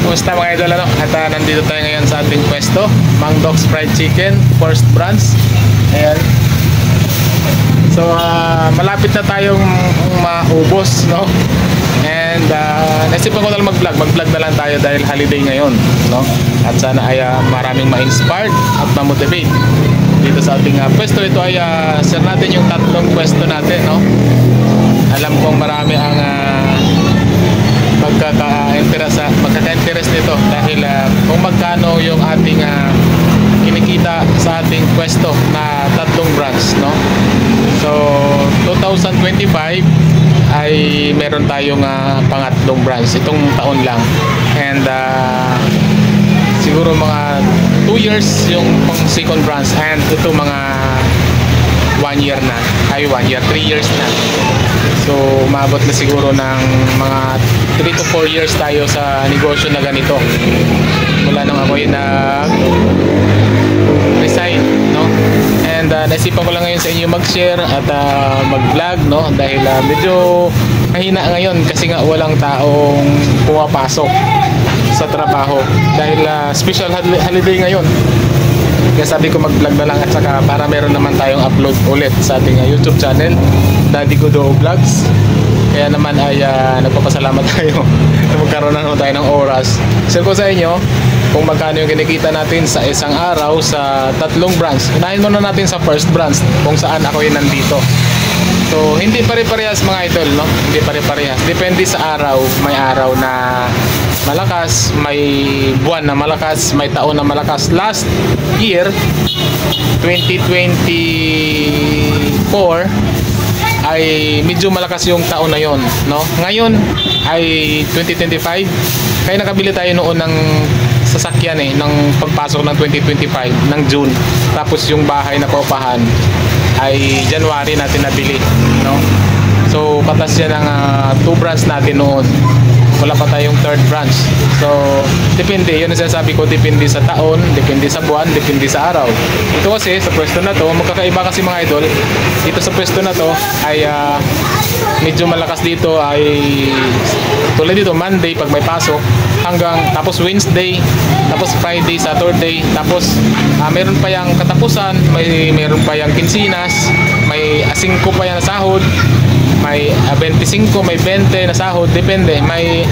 Kumusta mga idol, ano? At nandito tayo ngayon sa ating pwesto, Mang Doc's Fried Chicken, first branch. Ayan. So malapit na tayong maubos, no? And naisipan ko na lang mag-vlog na lang tayo dahil holiday ngayon, no? At sana ay maraming ma-inspired at ma-motivate dito sa ating pwesto. Ito ay share natin yung tatlong pwesto natin, no? Alam kong marami ang magkaka-interest nito dahil kung magkano yung ating kinikita sa ating pwesto na tatlong branch, no? So 2025 ay meron tayong pangatlong branch itong taon lang, and siguro mga 2 years yung pang second branch, and ito mga 1 year na, ay 1 year, 3 years na. So umabot na siguro ng mga 3 to 4 years tayo sa negosyo na ganito mula nang ako yung resign, no? And naisipan ko lang ngayon sa inyo mag-share at mag-vlog, no? Dahil medyo mahina ngayon kasi nga walang taong pumapasok sa trabaho dahil special holiday ngayon. Kaya sabi ko mag-vlog na lang, at saka para meron naman tayong upload ulit sa ating YouTube channel, Daddy Godo Vlogs. Kaya naman ay nagpapasalamat tayo na magkaroon na naman tayo ng oras. Share ko sa inyo kung magkano yung kinikita natin sa isang araw sa tatlong branch. Unahin muna natin sa first branch kung saan ako yung nandito. So hindi pare-parehas mga idol, no? Hindi pare-parehas. Depende sa araw. May araw na malakas, may buwan na malakas, may taon na malakas. Last year 2024 ay medyo malakas yung taon na yon, no? Ngayon ay 2025, kaya nakabili tayo noon ng sasakyan ng pagpasok ng 2025 ng June, tapos yung bahay na paupahan ay January natin nabili, no? So katas yan ng 2 branch natin noon, wala pa tayong third branch. So depende, yun ang sinasabi ko, depende sa taon, depende sa buwan, depende sa araw. Ito kasi sa pwesto na to, magkakaiba kasi mga idol. Dito sa pwesto na to ay medyo malakas dito, ay tulad dito Monday pag may pasok, hanggang tapos Wednesday, tapos Friday, Saturday, tapos meron pa yung katapusan, meron pa yung kinsinas, may 5 pa yung sahod, may 25, may 20 na sahod, depende, may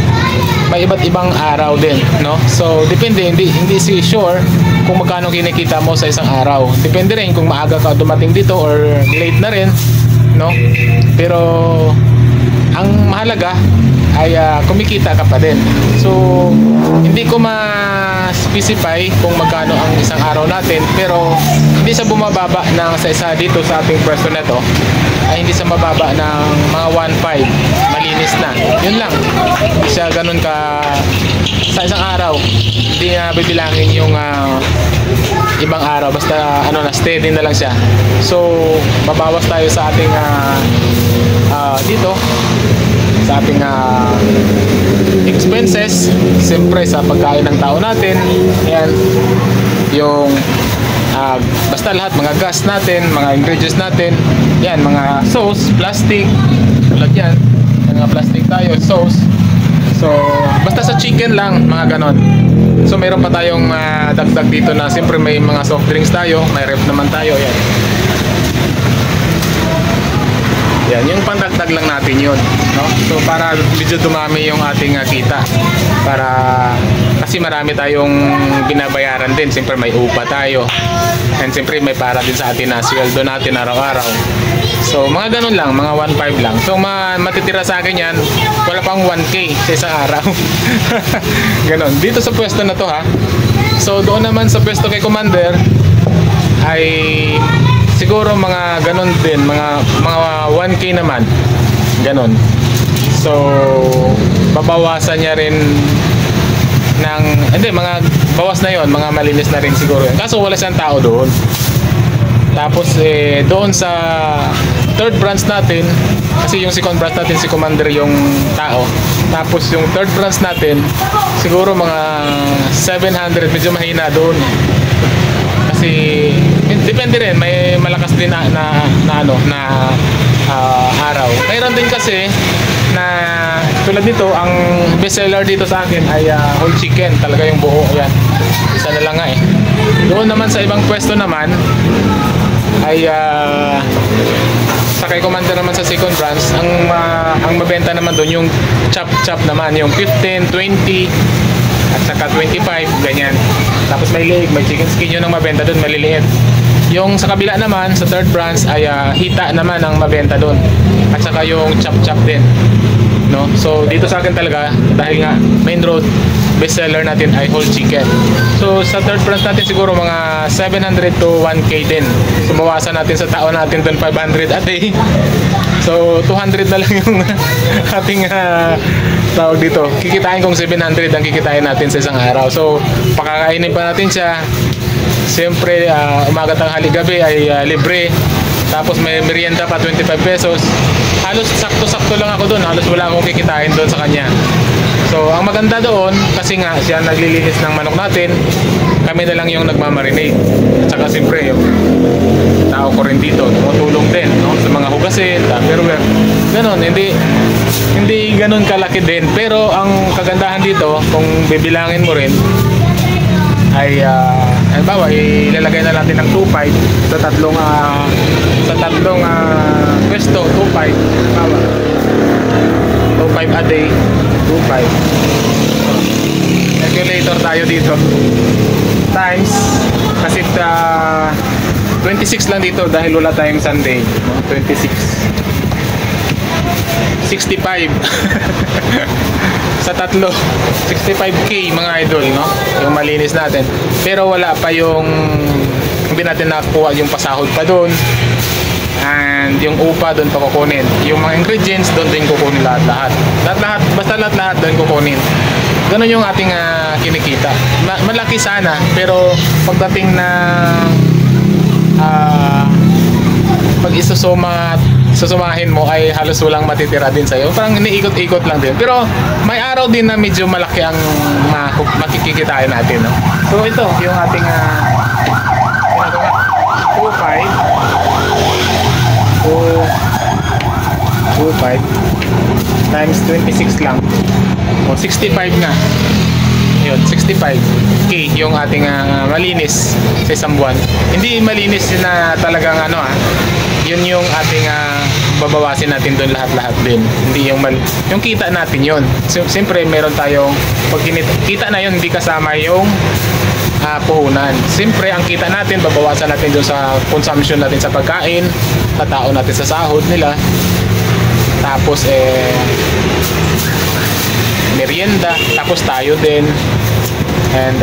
iba't ibang araw din, no? So depende, hindi si sure kung magkano kinikita mo sa isang araw. Depende rin kung maaga ka dumating dito or late na rin, no? Pero ang mahalaga ay kumikita ka pa din. So hindi ko ma-specify kung magkano ang isang araw natin, pero hindi sa bumababa ng sa isa dito sa ating pwesto na to, ay hindi sa mababa ng mga 1.5, malinis na. Yun lang. Hindi siya ganun ka sa isang araw. Hindi na bibilangin yung ibang araw, basta ano na, steady na lang siya. So babawas tayo sa ating dito sa ating expenses, siyempre sa pagkain ng tao natin. Ayan, yung basta lahat, mga gas natin, mga ingredients natin, yan, mga sauce, plastic, tulad yan, mga plastic tayo, sauce. So basta sa chicken lang, mga ganon. So mayroon pa tayong dagdag dito na siyempre may mga soft drinks tayo, may ref naman tayo, yan. Yan, yung pandagdag lang natin yun, no? So para medyo dumami yung ating kita, para kasi marami tayong binabayaran din. Siyempre may upa tayo, and siyempre may para din sa atin na sweldo natin araw-araw. So mga ganun lang, mga 1.5 lang. So matitira sa akin yan, wala pang 1K sa isang araw. Ganun, dito sa pwesto na to, ha. So doon naman sa pwesto kay Commander ay siguro mga ganun din, mga 1K naman, ganun. So babawasan niya rin ng, hindi, mga bawas na yon, mga malinis na rin siguro yun. Kaso wala siyang tao doon. Tapos doon sa third branch natin, kasi yung second branch natin si Commander yung tao, tapos yung third branch natin siguro mga 700, medyo mahina doon. Kasi depende rin, may malakas din na araw. Mayroon din kasi na tulad nito, ang best seller dito sa akin ay whole chicken, talaga yung buo. Ayan, isa na lang nga eh. Doon naman sa ibang pwesto naman ay sa kay Commander naman sa second branch, ang mabenta naman doon yung chop naman, yung 15, 20 at saka 25, ganyan. Tapos may leg, may chicken skin, yun ang mabenta doon, maliliit. Yung sa kabila naman, sa third branch ay hita naman ang mabenta doon. At saka yung chop din, no? So dito sa akin talaga, dahil nga main road, best seller natin ay whole chicken. So sa third branch natin siguro mga 700 to 1k din. So bawasan natin sa taon natin doon 500 a day. So 200 na lang yung ating tawag dito. Kikitain kong 700 ang kikitain natin sa isang araw. So pakakainin pa natin siya. Siyempre umaga, tanghali, gabi ay libre. Tapos may merienda pa 25 pesos. Halos sakto-sakto lang ako doon. Halos wala akong kikitain doon sa kanya. So ang maganda doon, kasi nga siya naglilinis ng manok natin, kami na lang yung nagmamarinate. At saka siyempre yung tao ko rin dito tumutulong din, no? Sa mga hugasin, tupperware, ganon. Hindi ganon kalaki din, pero ang kagandahan dito, kung bibilangin mo rin, ay halimbawa ilalagay na natin ng 2.5 sa tatlong pwesto. 2.5 halimbawa 2.5 a day, 2.5. Calculator tayo dito, times, kasi 26 lang dito dahil wala tayong Sunday, no? 26 65 sa tatlo 65k mga idol, no? Yung malinis natin, pero wala pa yung hindi natin nakuha yung pasahod pa doon, and yung upa doon pa kukunin, yung mga ingredients doon din kukunin lahat basta lahat doon kukunin. Ganon yung ating kinikita. Malaki sana, pero pagdating na pag susumahin mo ay halos walang matitira din sa'yo. Parang iniikot-ikot lang din. Pero may araw din na medyo malaki ang makikikitain natin, no? So ito yung ating 2.5 times 26 lang, o 65 nga yun, 65k yung ating malinis sa isang buwan. Hindi malinis na talagang yun yung ating babawasin natin doon lahat din. Hindi yung kita natin yun. Siyempre meron tayong pag kita na yun, hindi kasama yung puhunan. Siyempre ang kita natin babawasan natin doon sa consumption natin sa pagkain, sa tao natin sa sahod nila, tapos merienda, tapos tayo din, and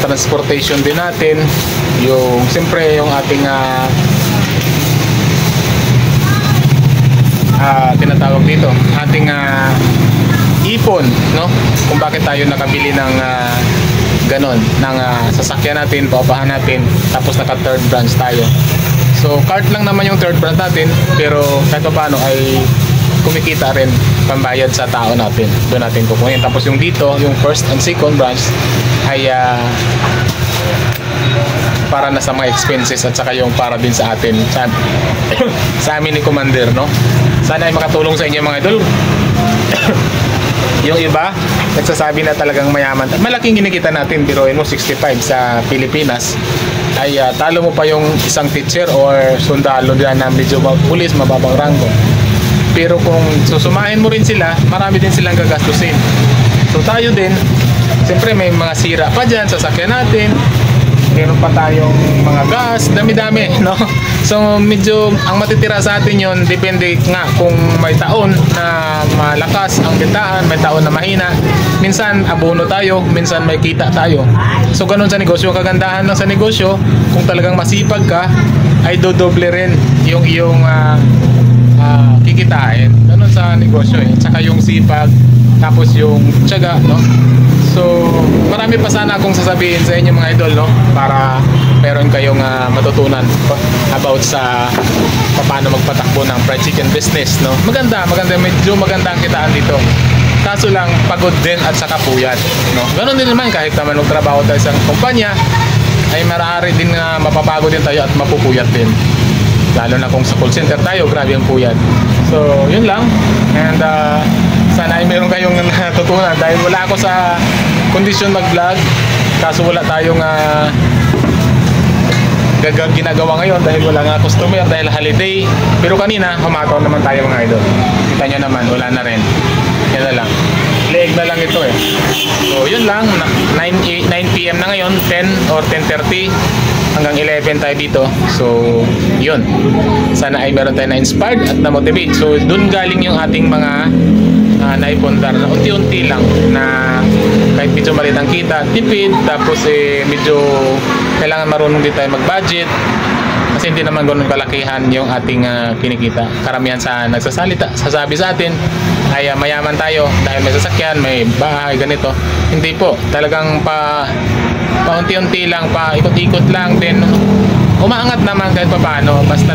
transportation din natin, yung siyempre yung ating tinatawag dito, ating ipon, no? Kung bakit tayo nakabili ng ganon, ng sasakyan natin, paupahan natin, tapos naka third branch tayo. So cart lang naman yung third branch natin, pero kahit pa paano ay kumikita rin pambayad sa tao natin, doon natin kukunin. Tapos yung dito, yung first and second branch ay para na sa mga expenses, at saka yung para din sa atin, sa amin ni Commander, no? Sana ay makatulong sa inyo mga idol. Yung iba nagsasabi na talagang mayaman, malaking kinikita natin, biruin mo 65 sa Pilipinas, ay talo mo pa yung isang teacher or sundalo diyan na medyo pulis, mababang rango. Pero kung susumahin mo rin sila, marami din silang gagastusin. So tayo din, siyempre may mga sira pa dyan sa sasakyan natin, meron pa tayong mga gas, dami-dami, no? So medyo ang matitira sa atin yon, depende nga kung may taon na malakas ang bentahan, may taon na mahina. Minsan abono tayo, minsan may kita tayo. So ganun sa negosyo. Kagandahan lang sa negosyo, kung talagang masipag ka, ay dodoble rin yung iyong kikitain. Ganun sa negosyo eh. Tsaka yung sipag, tapos yung tiyaga, no? So marami pa sana akong sasabihin sa inyo mga idol, no? Para meron kayong matutunan about sa paano magpatakbo ng fried chicken business, no? Maganda, medyo maganda ang kitaan dito. Kaso lang pagod din at saka puyat, no? Ganun din naman kahit naman magtrabaho tayo sa kumpanya, ay marami din na mapapagod din tayo at mapupuyat din. Lalo na kung sa call center tayo, grabe ang puyat. So, yun lang. And sana ay meron kayong natutunan dahil wala ako sa kondisyon mag-vlog. Kaso wala tayong ginagawa ngayon dahil wala nga customer dahil holiday. Pero kanina, humataw naman tayo mga idol. Kita nyo naman, wala na rin. Yan na lang. Leeg na lang ito eh. So, yun lang. 9 PM na ngayon, 10 or 10:30 hanggang 11 tayo dito. So, yun. Sana ay meron tayo na-inspired at na-motivate. So, dun galing yung ating mga naipundar na unti-unti lang na kahit medyo maliit ang kita, tipid, tapos medyo kailangan marunong din tayo mag-budget kasi hindi naman ganun kalakihan yung ating kinikita. Karamihan sa nagsasalita, sasabi sa atin ay mayaman tayo dahil may sasakyan, may bahay, ganito. Hindi po, talagang paunti-unti lang, paikot-ikot lang din. Umaangat naman kahit paano, basta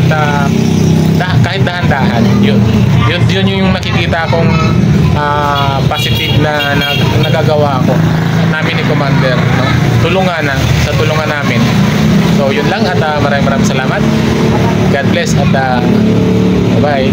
kahit dahan-dahan. Yun yung nakikita kong positive na nagagawa ko namin ni Commander, no? Sa tulungan namin. So yun lang at maraming salamat. God bless at bye.